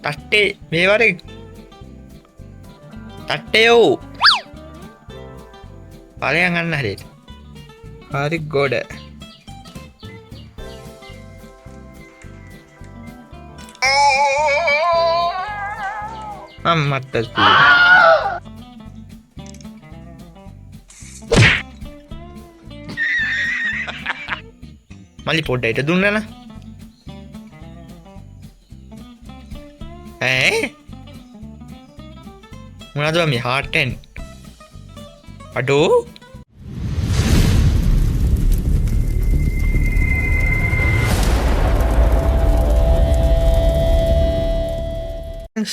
තට්ටේ මේ වරේ තට්ටයෝ පලයන් ගන්න හරියට හරි ගොඩ අම්මට මල්ලි පොඩ්ඩයිට දුන්නන මොනද මේ හාටෙන් අඩෝ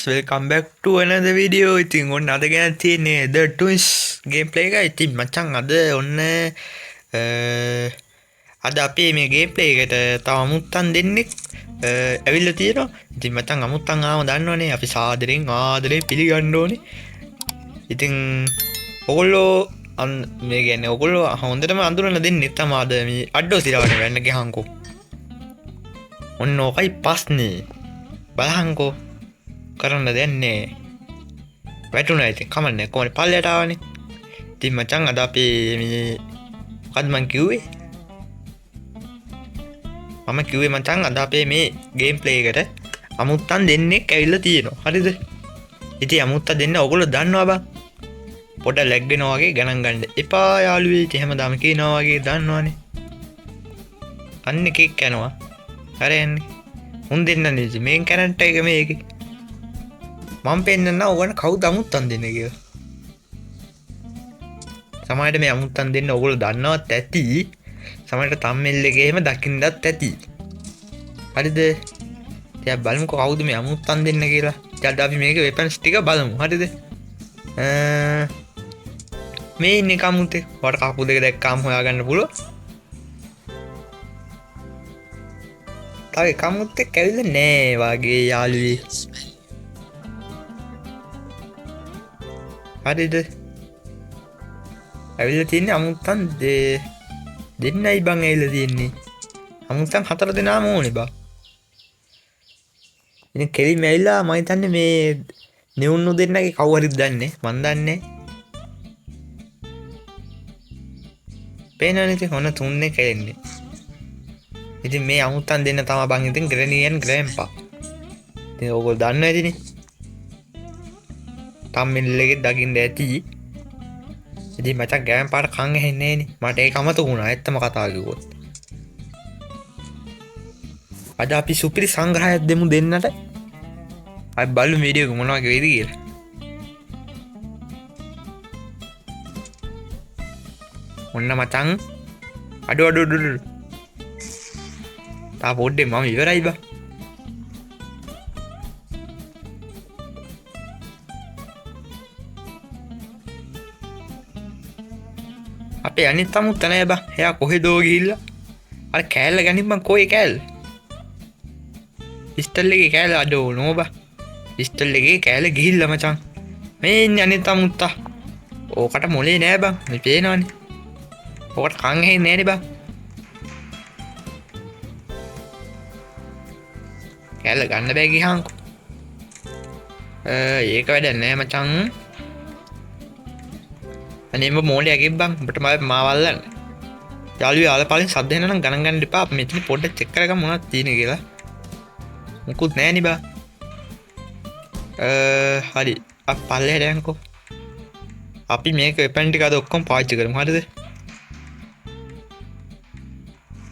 welcome back to another video. ඉතින් ඔන්න අද ගැන තියෙන්නේ The Twins gameplay එක. ඉතින් මචං අද ඔන්න අද අපේ මේ gameplay එකට තව අමුත්තන් දෙන්නෙක් ඇවිල්ලා තියෙනවා. ඉතින් මචං අමුත්තන් ආව දන්නවනේ අපි ආදරෙන් පිළිගන්න ඕනේ. ඉතින් ඔයගොල්ලෝ මේ කියන්නේ ඔයගොල්ලෝ හොඳටම අඳුරලා දෙන්නේ තමයි අද මේ අඩෝ සිරවට වෙන්න ගහංකෝ. ඔන්න ඔකයි පස්නේ. බලහන්කෝ කරන්න දෙන්නේ වැටුණා. ඉතින් කමන්නේ කොහොමද පල්ලයට ආවනේ. ඉතින් මචං අද අපි මේ මොකද්ද මං කිව්වේ මචං අද අපේ මේ ගේම් ප්ලේ එකට අමුත්තන් දෙන්නෙක් ඇවිල්ලා තියෙනවා. හරිද? ඉතින් අමුත්ත දෙන්න ඔයගොල්ලෝ දන්නවා බං. පොඩ ලැග් වෙනවා වගේ ගණන් ගන්න එපා යාළුවෝ. ඉතින් හැමදාම කියනවා වගේ දන්නවනේ. අන්න එකෙක් යනවා. හරියන්නේ. උන් දෙන්නනේ මේන් කැරක්ටර් එක මේකේ. මම පෙන්නන්න ඕගොල්ලෝ කවුද අමුත්තන් දෙන්නේ කියලා. සමහරට මේ අමුත්තන් දෙන්න ඕගොල්ලෝ දන්නවත් ඇති. සමහරට තම්මෙල් එකේම දකින්නත් ඇති. හරිද? දැන් බලමුකෝ කවුද මේ අමුත්තන් දෙන්න කියලා. ඊට අපි මේකේ වෙපන්ස් ටික බලමු. හරිද? මේ ඉන්නේ කමුතේ. වට කපු දෙක දැක්කාම හොයාගන්න පුළුවන්. තායි කමුතේ කැවිලා නෑ වාගේ යාළුවේ. හරිද? ඇවිල්ලා තියන්නේ අමුත්තන් දෙන්නයි බං ඇවිල්ලා තියන්නේ. අමුත්තන් 4 දෙනාම ඕනේ බං. ඉතින් කෙලිම ඇවිල්ලා මම හිතන්නේ මේ නෙවුන්නු දෙන්නගේ කවු හරිද දන්නේ. මන් දන්නේ. පේනවනේ ඉතින් ඔන්න 3 දෙනෙක් එන්නේ. ඉතින් මේ අමුත්තන් දෙන්න තමයි බං ඉතින් ග්‍රැනි and ග්‍රෑම්පා. ඉතින් ඕගොල්ලෝ දන්නවා ඉතින්. තම්මිල් එකේ දකින්න ඇති. ඉතින් මචං ගෑම් පාට කන් ඇහෙන්නේ නෑනේ. මට ඒක අමතක වුණා. ඇත්තම කතා කිව්වොත්. අද අපි සුපිරි සංග්‍රහයක් දෙමු දෙන්නට. අපි බලමු වීඩියෝ එක මොනවා වගේ වෙයිද කියලා. ඔන්න මචං අඩෝ. තා පොඩ්ඩේ මම ඉවරයි බා. අපේ අනිත් අමුත්ත නෑ බං. එයා කොහෙදෝ ගිහිල්ලා අර කෑල්ල ගනින් බං. කොයි කෑල්ල? පිස්ටල් එකේ කෑල්ල අඩෝ නෝ බං. පිස්ටල් එකේ කෑල්ල ගිහිල්ලා මචං. මේ ඉන්නේ අනිත් අමුත්ත. ඕකට මොලේ නෑ බං. මේ පේනවනේ. ඕකට කන් ඇහෙන්නේ නෑනේ බං. කෑල්ල ගන්න බෑ ගිහාන්කෝ. ඒක වැඩක් නෑ මචං. අනේම මෝලේ යගේ බං. උඹට මාවල්ලන්න. යාළුවෝ ආල පාලින් සද්ද එනවා නම් ගණන් ගන්න එපා. අපි මෙතන පොඩ්ඩක් චෙක් කරගමු මොනවද තියෙන්නේ කියලා. මුකුත් නෑ නේ බා. හරි. අපි පල්ලෙහාට යන්කෝ. අපි මේක වෙපන් ටික අද ඔක්කොම පාවිච්චි කරමු. හරිද?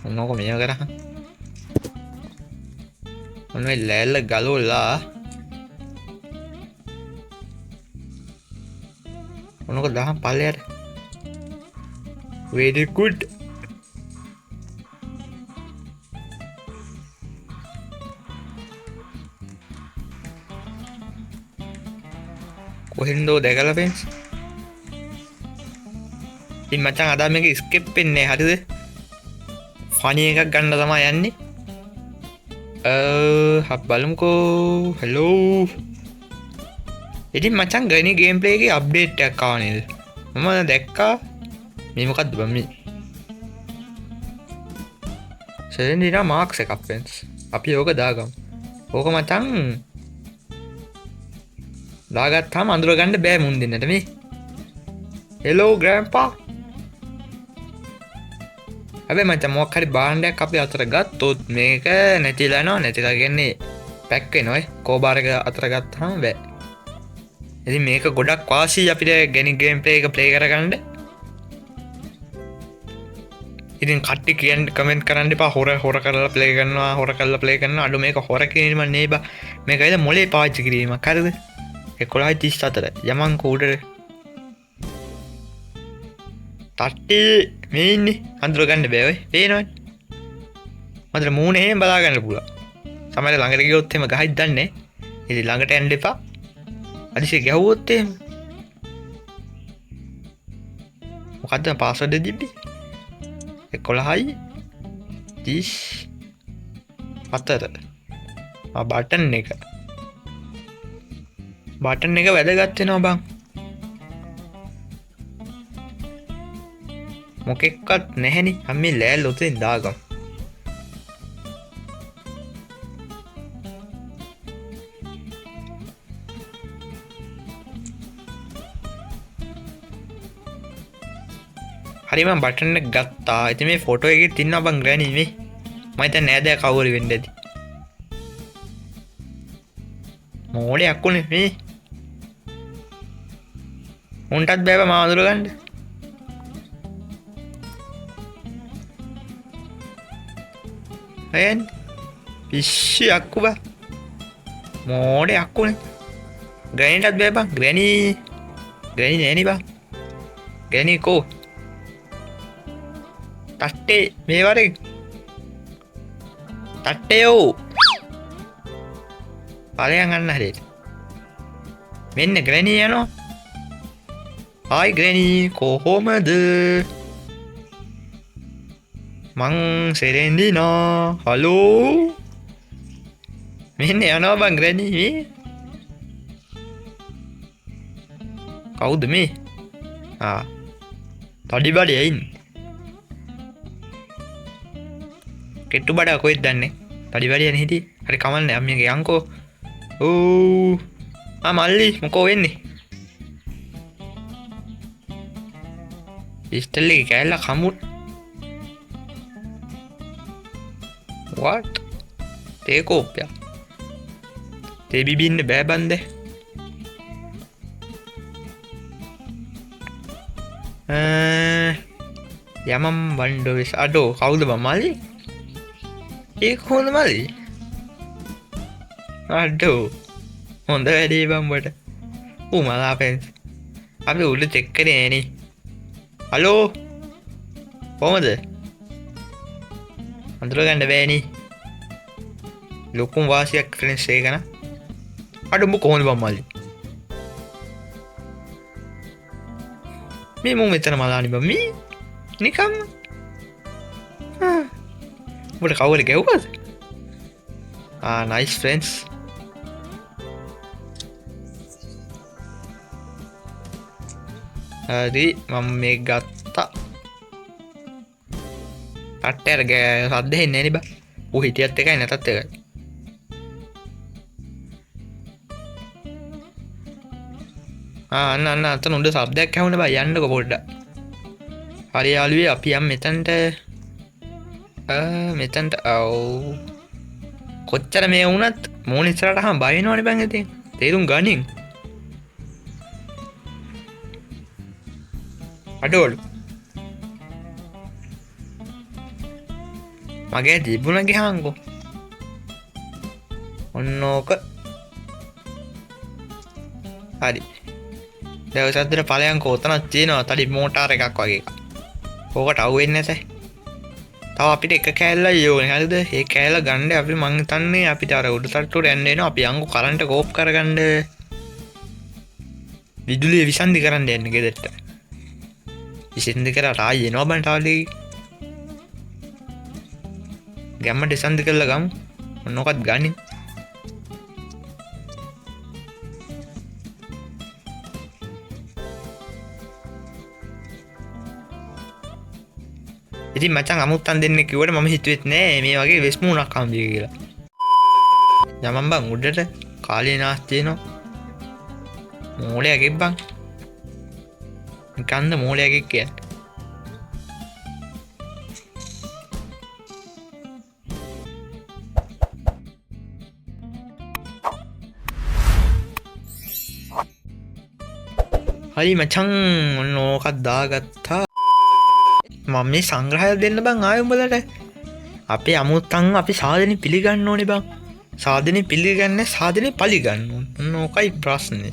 ඔන්නෝක මේව කරහන්. ඔන්න මේ ලෑල්ල ගලවලා ඔන්නක දහම් පල්ලෙහාට. very good. කොහෙන්දෝ දැකලා පෙන්ස්. ඉතින් මචං අද මේක ස්කිප් වෙන්නේ හරිද? ෆනි එකක් ගන්න තමයි යන්නේ. බලමුකෝ. හෙලෝ. ඉතින් මචං ගනි ගේම් ප්ලේ එකේ අප්ඩේට් එකක් ආවා නේද? මම දැක්කා. මේ මොකද්ද බං මේ? සෙරෙන්ඩිනා මාක්ස් එකක් ෆ්‍රෙන්ඩ්ස්. අපි ඕක දාගමු. ඕක මචං දාගත්තාම අඳුර ගන්න බෑ මුන් දෙන්නට මේ. හෙලෝ ග්‍රෑන්පා. හැබැයි මචං මොකක් හරි භාණ්ඩයක් අපි අතර ගත්තොත් මේක නැතිලා යනවා. නැතිලා කියන්නේ පැක් වෙනවා. කෝබාර එක අතර ගත්තාම බෑ. ඉතින් මේක ගොඩක් වාසි අපිට ගේම් ප්ලේ එක ප්ලේ කරගන්න. ඉතින් කට්ටි කියන්න කමෙන්ට් කරන්න එපා හොර කරලා ප්ලේ කරනවා හොර කරලා ප්ලේ කරනවා අඩු මේක හොර කිරීම නේ බා මේක ඇයිද මොලේ පාවිච්චි කිරීමක් හරිද 11:34 යමන්කෝ උඩට තට්ටි මේ ඉන්නේ අඳුර ගන්න බෑ ඔය පේනවනේ මතර මූණේ එහෙම බලා ගන්න පුළුවන් සමහර ළඟට ගියොත් එහෙම ගහයිද දන්නේ ඉතින් ළඟට යන්න එපා අදිසිය ගැහුවොත් එහෙම මොකද්ද පාස්වර්ඩ් දෙන්නේ 11යි 34 බටන් එක වැදගත් වෙනවා බං මොකෙක්වත් නැහෙනි අපි ලෑල් උතෙන් දාගමු හරි මම බටන් එක ගත්තා. ඉතින් මේ ෆොටෝ එකේ තින්නවා බං ග්‍රෑනි මේ. මම හිතන්නේ නෑදෑ කවුරු වෙන්න ඇති. මොඩේ අක්කුනේ මේ. උන්ටත් බෑ බා මාව අඳුර ගන්න. අයන් පිස්සි අක්කු බා. මොඩේ අක්කුනේ. ග්‍රෑනිටත් බෑ බං. ග්‍රෑනි නෑනේ බං. ග්‍රෑනි කෝ තට්ටේ මේ වරේ තට්ටයෝ පලයන් ගන්න හරියට මෙන්න ග්‍රෑනි යනවා හායි ග්‍රෑනි කොහොමද මං සෙරෙන්දිනා හලෝ මෙන්න යනවා බං ග්‍රෑනි මේ කවුද මේ තඩි බඩේ ඉන්නේ කෙට්ටු බඩ කොහෙද දන්නේ තඩි බඩේ යන්නේ හිටියේ හරි කමන්නේ අම්මියගේ යන්කෝ ඕ මල්ලි මොකෝ වෙන්නේ පිස්ටල් එකේ කෑල්ල කමුත් what තේ කෝප්පයක් තේ බිබින්න බෑ බන්දේ යමම් වන්ඩෝ විස් අඩෝ කවුද බං මල්ලි ඒක හොඳ මල්ලි අඩෝ හොඳ වැඩේ බම්බට මලා පැන්ස් අපි උඩ චෙක් කරේ නෑනේ හලෝ කොහමද අඳුරගන්න බෑනේ ලොකුම වාසියක් ෆ්‍රෙන්ඩ්ස් ඒකන අඩෝ උඹ කොහොමද බම් මල්ලි මේ මම මෙතන මලානි බම් මේ නිකම් උඹට කවුරු ගැව්වද nice friends හරි මම මේ ගත්තා තට්ටේර සද්ද හෙන්නේ නෑනේ බා ඌ හිටියත් එකයි නැතත් එකයි අන්න අතන උඩ සබ්දයක් ඇහුණා බා යන්නකො පොඩ්ඩක් හරි යාළුවේ අපි යම් මෙතනට කොච්චර මේ වුණත් මූණ ඉස්සරහට හම බය වෙනවනේ බං ඉතින් තේරුම් ගනින් අඩෝලු මගේ තිබුණ ගහංකෝ ඔන්නෝක හරි දවසද්දර පලයන්කෝ ඔතනක් තියෙනවා තඩි මෝටාර එකක් වගේ ඕකට අවුවෙන්නේ නැතේ තව අපිට එක කෑල්ල යෝනේ හරිද ඒ කෑල්ල ගන්න අපි මං හිතන්නේ අපිට අර උඩ තට්ටුවට යන්න වෙනවා අපි අංගු කරන්ට් කෝප් කරගන්න විදුලිය විසන්ධි කරන්න යන්න ගෙදරට විසන්ධි කරලා ආයෙ එනවා බං ටාලේ ගැම්මට විසන්ධි කරලා ගමු මොනකත් ගන්නේ ඉතින් මචං අමුත්තන් දෙන්න කිව්වට මම හිතුවෙත් නෑ මේ වගේ වෙස් මූණක් හම්බෙයි කියලා. යමන් බං උඩට කාලේ නාස් තියෙනවා. මෝලයාගෙක් බං කන්ද මෝලයාගෙක් කියන්න හරි මචං ඔන්න ඕකත් දාගත්තා මම මේ සංග්‍රහය දෙන්න බං ආයෙ උඹලට අපේ අමුත්තන් අපි සාධනෙ පිළිගන්න ඕනේ බං සාධනෙ පිළිගන්න සාධනෙ පලිගන්න ඕන ඕකයි ප්‍රශ්නේ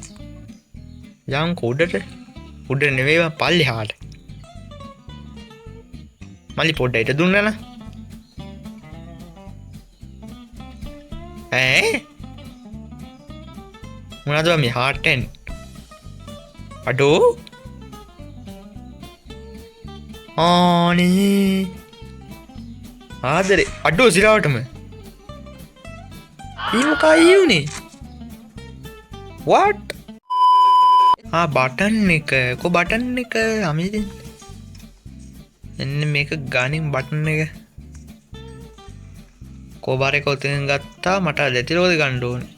යන්කෝ උඩට නෙවෙයි බං පල්ලෙහාට මල්ලි පොඩ්ඩට දුන්නන ඈ මොනවද බං මේ හાર્ටෙන් අඩෝ ආනේ ආදරේ අඩෝ සිරාවටම ඊමකයි උනේ what බටන් එක කො බටන් එක අමේදින් එන්න මේක ගානින් බටන් එක කොබාර එක ඔතෙන් ගත්තා මට දෙතිරෝද ගන්න ඕනේ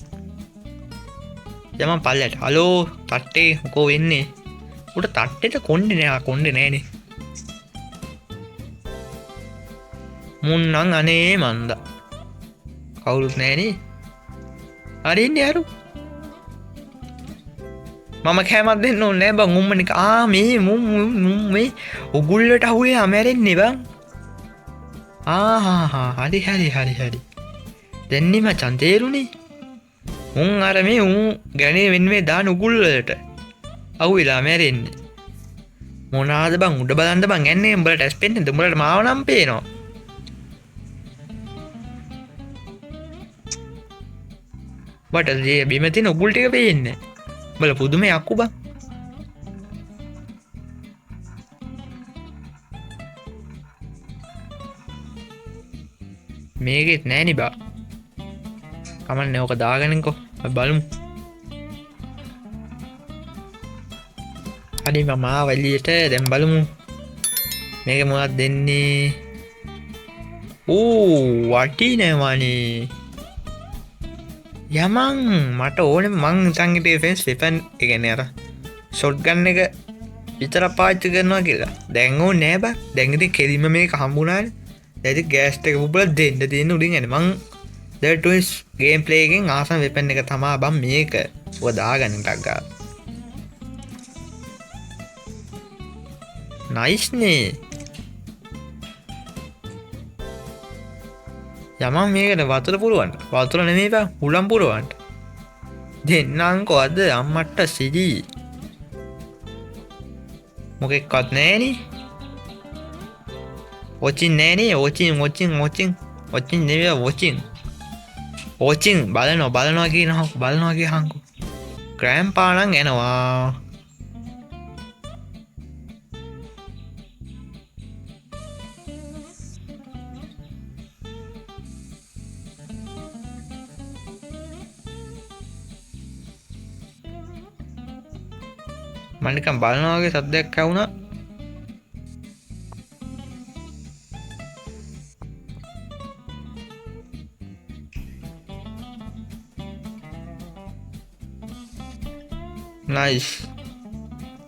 යමන් පල්ලට හලෝ තට්ටේ මොකෝ වෙන්නේ උට තට්ටෙට කොණ්ඩේ නෑ කොණ්ඩේ නෑනේ මුන්නං අනේ මන්ද කවුරුත් නෑනේ හරින්නේ අරු මම කෑමක් දෙන්න ඕනේ නෑ බං උම්මනික මේ මේ උගුල්ලට අහුවේ අමෑරෙන්නේ බං හරි දැන්නේ මචං තේරුණේ උන් අර මේ උන් ගැනේ වෙන මේ දාන උගුල්ලට අහුවෙලා මෑරෙන්නේ මොනාද බං උඩ බලන්න බං යන්නේ උඹලට ඇස් පෙන්නේ උඹලට මාව නම් පේනවා බට බිම තියෙන උගුල් ටික පේන්නේ බල පුදුමේ අක්කු බං මේකෙත් නෑනි බා කමන්නේ ඕක දාගන්නකෝ බලමු හරි මම ආවා එළියට දැන් බලමු මේක මොකක්ද දෙන්නේ වටිනවනේ යමන් මට ඕනේ මං සංගීත ෆෙන්ස් වෙපන් ඒ කියන්නේ අර ෂොට් ගන් එක විතර පාවිච්චි කරනවා කියලා දැන් ඕනේ නෑ බා දැන් ඉතින් කෙලින්ම මේක හම්බුණානේ දැන් ඉතින් ගෑස් එක පුපුලා දෙන්න තියෙන උඩින් යන්නේ මං දැන් ට්විස් ගේම් ප්ලේ එකෙන් ආසම් වෙපන් එක තමයි බං මේක ඔය දාගන්න ටක් ගා නයිස් නේ යමන් මේකට වතුර පුරවන්න වතුර නෙමෙයි බං හුලම් පුරවන්න දෙන්නංකෝ අද අම්මට්ට සිරි මොකෙක්වත් නෑනේ වොචින් නෑනේ වොචින් නෙවෙයි වොචින් බලනවා කියනකෝ ග්‍රෑන්පා නම් එනවා මනිකම් බලනවා වගේ සද්දයක් ඇහුණා නයිස්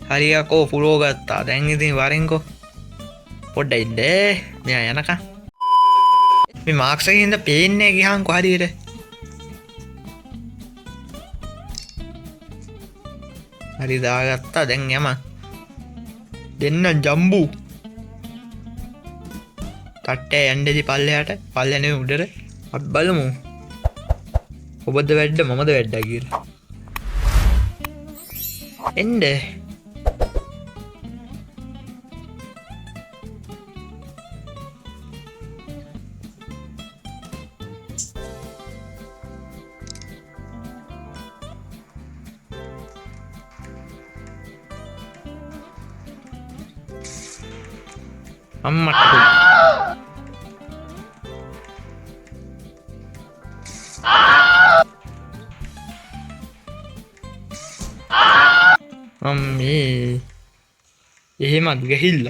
හරියකෝ පුරෝ ගත්තා දැන් ඉතින් වරෙන්කෝ පොඩ්ඩයි ඉන්න මෙයා යනකම් මේ මාක්ස් එකේ ඉඳ පේන්නේ ගියාන්කෝ හරියට හරි දාගත්තා දැන් යම දෙන්න ජම්බු තට්ටේ යන්නේදි පල්ලෙහාට පල්ලෙනේ උඩට අපි බලමු ඔබද වැඩ මමද වැඩ කියලා එන්න අම්මට අම්මේ එහෙමත් ගහිල්ල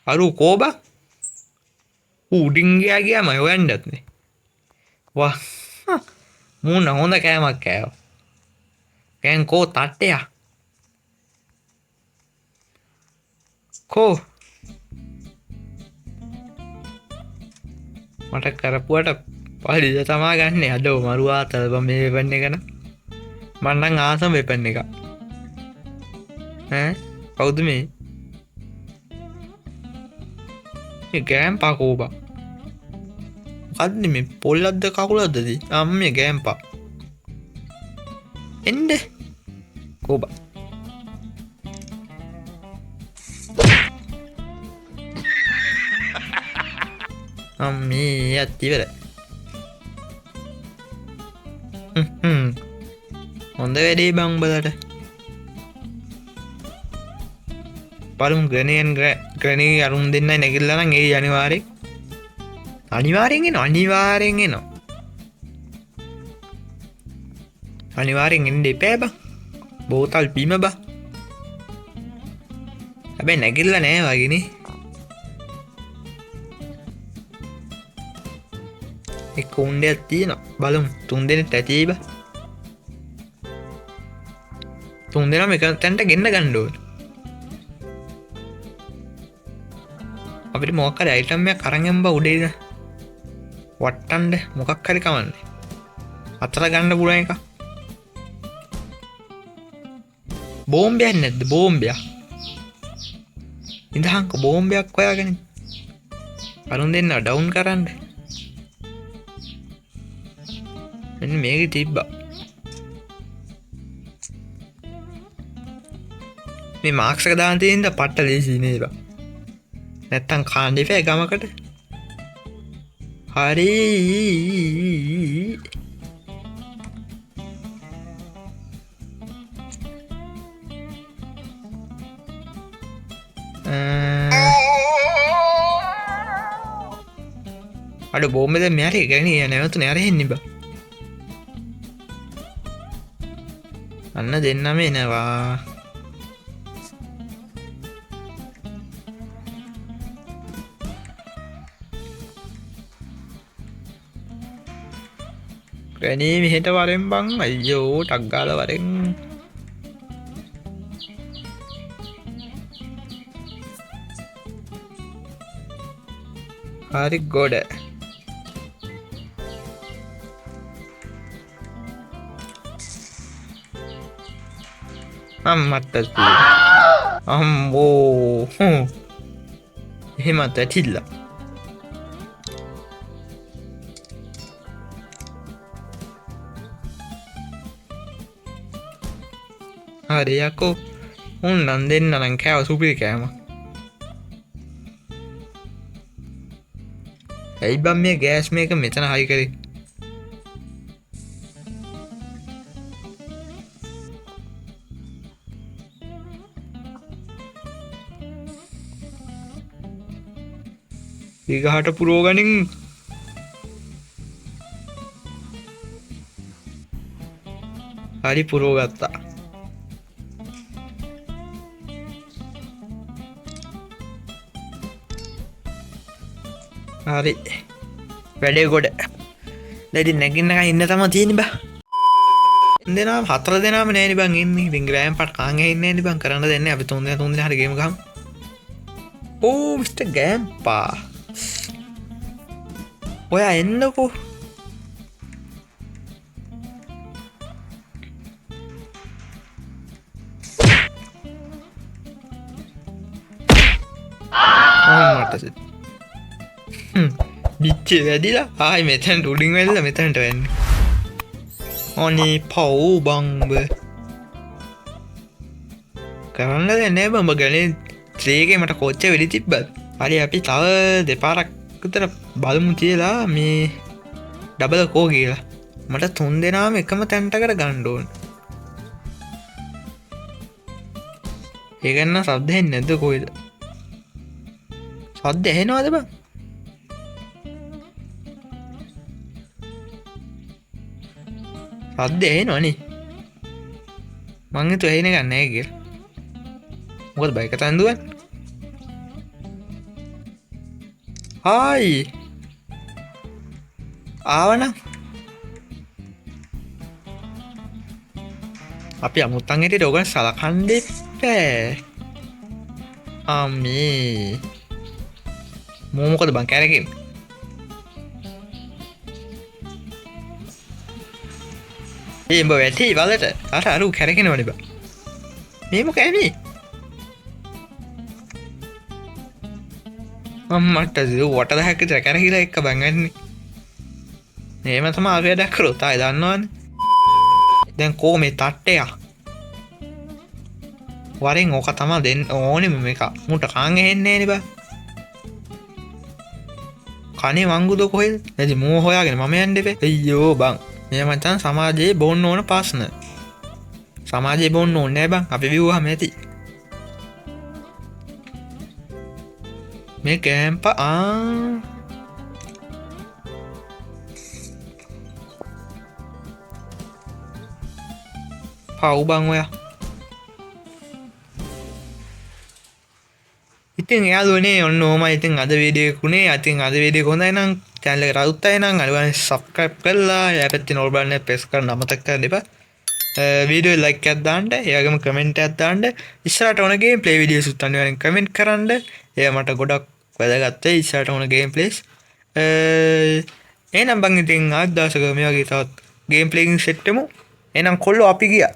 අරු කෝබ උඩින් ගියාම හොයන්නත් නේ වා මූණ හොඳ කෑමක් කෑවා ගෑන් කෝ තට්ටය කෝ මට කරපුුවට පලිද තමා ගන්න අදෝ මරුවා තල්බ මේ වෙපන්න එකන මන්නං ආසම් වෙපන්න එක කවුද මේ ගෑම් පාකෝබා කදන මේ පොල්ලද්ද කකුලද්දදී අම්ම මේ ගෑම්පා එන්ඩ කෝබ අම්මේ අත්තිවර හොඳ වැඩේ බංබලට පලුම් ග්‍රනයන් ග්‍රණී අරුම් දෙන්න නැකිල්ලන ඒ අනිවාරෙ අනිවාරෙන්ගෙන අනිවාරෙන්ගෙන අනිවාරෙන් එන්ඩ එපෑ බ බෝතල් පිම බ හැබැයි නැකිල්ල නෑ වගෙන එක උන්ඩ ඇත්තියෙන බලමු තුන් දෙනෙ ඇතිීබ තුන් දෙනම එක තැන්ට ගෙන්න්න ගණ්ඩුවන් අපිට මොක්කර අයිටම්ය කරගෙන්බ උඩේද වට්ටන්ඩ මොකක් හරි කවන්නේ අතර ගණ්ඩ පුර එක බෝම්බයක් නැද්ද බෝම්බයක් ඉඳහංක බෝම්බයක් ඔයාගෙන අරුන් දෙන්න ඩවුන් කරන්න එන්න මේක තිබ්බා මේ මාක්ෂක දාන්තයෙන්ද පට්ට ලේසිනේවා නැත්තං කාණ්ඩිපෑ ගමකට හරි අඩ බෝමද මෑර ගැන නැවතු නැරහෙන්නේ බ අන්න දෙන්නම එනවා ග්‍රැනී මෙහෙට වරෙන් බං අයියෝ ටක්ගාල වරෙන් හරි ගොඩ අම්මත්ත අම්බෝ එහෙමත් ඇටිල්ලා හරියකෝ උන් නන් දෙන්න නං කෑව සුපිරි කෑම ඇයි බම් මේ ගෑස් මේක මෙතන හයි කරේ ඒගහට පුරෝගනින් හරි පුරෝගත්තා හරි වැඩේ ගොඩ දැඩි නැගින්නක ඉන්න තම තියෙන බා දෙනම් හතර දෙනාම නෑනි බං ඉන්න ඉතින් ග්‍රෑම් පට කාංග ඉන්න ඇනි බං කරන්න දෙන්න අපි තුන්ද තුන්ද හරගේම ගම් ඕ මිට ගෑම්පා ඔයා එන්නකෝ මට බිච්චේ වැදිලා ආයි මෙතැන්ට උඩින් වෙල්ල මෙතැන්ට වෙන්න ඕනේ පව් බංබ කරන්න දෙන්නේ බඹ ගනේ ත්‍රේගේ මට කොච්ච වෙඩි තිබ්බත් හරි අපි තව දෙපාරක් විතර බලමු තියලා මේ ඩබල කෝ කියලා මට තුන් දෙනාම එකම තැන්ටකට ගණ්ඩෝන් ඒගන්න සබ්දහෙන් නැද්ද කොයිද සද්ද එහෙනවාද බං සද්ද එහෙනවනේ මංගතු එහෙන ගන්න ඇගල් මොකද බයික තන්දුවන් හායි ආවන අපි අමුත්තන් හිටියට ඕගන් සලකන්න එපා. අම්මේ මොකද බං කැරකෙන්නේ? ඒ උඹ වැටි වලට අර කැරකෙනවනේ බං. මේ මොකෑ මේ? අම්මට වට දහක් විතර කැරකිලා එක්ක බං යන්නේ. මේම තමයි අපි වැඩක් කරොත් ආයේ දන්නවනේ. දැන් කෝ මේ තට්ටය? වරෙන් ඕක තමයි දෙන්න ඕනේ මේක. මුට කන් ඇහෙන්නේ නේ බං. කනේ වංගුද කොහෙද? එදි මෝ හොයාගෙන මම යන්න දෙපේ. අයියෝ බං. මේ මචං සමාජයේ බොන්න ඕන ප්‍රශ්න. සමාජයේ බොන්න ඕනේ නෑ බං. අපි විව්වහම ඇති. මේ කැම්ප පව් බං ඔයා. ඉතින් යාළුවනේ ඔන්න ඕමයි ඉතින් අද වීඩියෝ එකකුනේ. ඉතින් අද වීඩියෝ එක හොඳයි නම් channel එකට අලුත් අය නම් අනිවාර්යෙන් subscribe කරලා එයා පැත්තේ නෝල් බටන් එක press කරන්න අමතක කරන්න එපා. වීඩියෝ like එකක් දාන්න, ඒ වගේම comment එකක් දාන්න. ඉස්සරහට ඕන gameplay videos උත් අනිවාර්යෙන් comment කරන්න. එයා මට ගොඩක් වැදගත් වෙයි ඉස්සරහට ඕන gameplays. එහෙනම් බං ඉතින් ආත් දවසක මේ වගේ තවත් gameplay එකකින් set වෙමු. එහෙනම් කොල්ලෝ අපි ගියා.